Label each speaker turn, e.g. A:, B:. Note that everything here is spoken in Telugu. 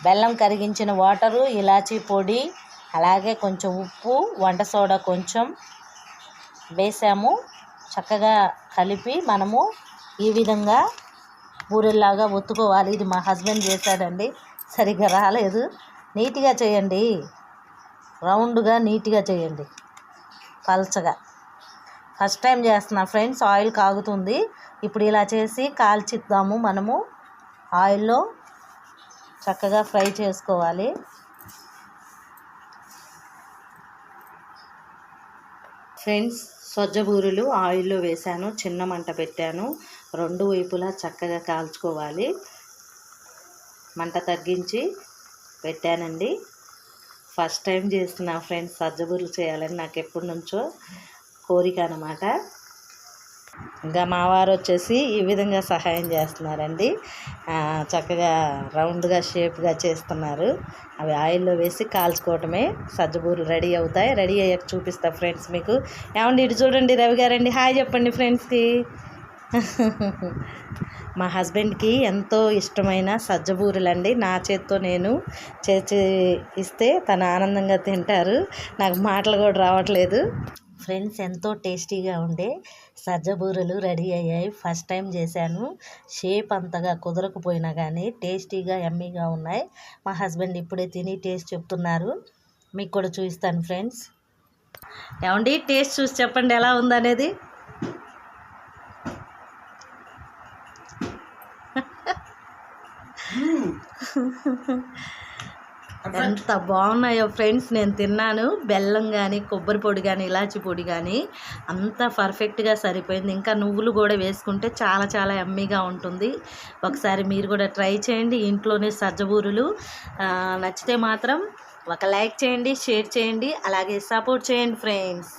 A: బెల్లం కరిగించిన వాటరు, ఇలాచీ పొడి, అలాగే కొంచెం ఉప్పు, వంట సోడా కొంచెం వేసాము. చక్కగా కలిపి మనము ఈ విధంగా బూరెల్లాగా ఒత్తుకోవాలి. ఇది మా హస్బెండ్ చేశాడండి, సరిగ్గా రాలేదు. నీట్గా చేయండి, రౌండ్గా నీట్గా చేయండి, పల్చగా. ఫస్ట్ టైం చేస్తున్నా ఫ్రెండ్స్. ఆయిల్ కాగుతుంది. ఇప్పుడు ఇలా చేసి కాల్చిద్దాము. మనము ఆయిల్లో చక్కగా ఫ్రై చేసుకోవాలి. ఫ్రెండ్స్, సజ్జ బూరెలు ఆయిల్లో వేసాను, చిన్న మంట పెట్టాను. రెండు వైపులా చక్కగా కాల్చుకోవాలి. మంట తగ్గించి పెట్టానండి. ఫస్ట్ టైం చేస్తున్నా ఫ్రెండ్స్, సజ్జ బూరెలు చేయాలని నాకు ఎప్పటి నుంచో కోరిక అన్నమాట. ఇంకా మా వారు వచ్చేసి ఈ విధంగా సహాయం చేస్తున్నారండి. చక్కగా రౌండ్గా షేప్గా చేస్తున్నారు. అవి ఆయిల్లో వేసి కాల్చుకోవటమే. సజ్జబూరెలు రెడీ అవుతాయి. రెడీ అయ్యాక చూపిస్తా ఫ్రెండ్స్ మీకు. ఏమండి, ఇటు చూడండి, రవి గారండి, హాయ్ చెప్పండి ఫ్రెండ్స్కి. మా హస్బెండ్కి ఎంతో ఇష్టమైన సజ్జబూరెలు అండి. నా చేత్తో నేను చేసి ఇస్తే తను ఆనందంగా తింటారు. నాకు మాటలు కూడా రావట్లేదు. ఫ్రెండ్స్, ఎంతో టేస్టీగా ఉండే సజ్జ బూరెలు రెడీ అయ్యాయి. ఫస్ట్ టైం చేశాను. షేప్ అంతగా కుదరకపోయినా కానీ టేస్టీగా యమ్మీగా ఉన్నాయి. మా హస్బెండ్ ఇప్పుడే తిని టేస్ట్ చెప్తున్నారు. మీకు కూడా చూపిస్తాను ఫ్రెండ్స్. ఏమండి, టేస్ట్ చూసి చెప్పండి ఎలా ఉందనేది. ఎంత బాగున్నాయో ఫ్రెండ్స్. నేను తిన్నాను. బెల్లం కానీ, కొబ్బరి పొడి కానీ, ఇలాచి పొడి కానీ అంతా పర్ఫెక్ట్గా సరిపోయింది. ఇంకా నువ్వులు కూడా వేసుకుంటే చాలా చాలా యమ్మీగా ఉంటుంది. ఒకసారి మీరు కూడా ట్రై చేయండి ఇంట్లోనే సజ్జబూరెలు. నచ్చితే మాత్రం ఒక లైక్ చేయండి, షేర్ చేయండి, అలాగే సపోర్ట్ చేయండి ఫ్రెండ్స్.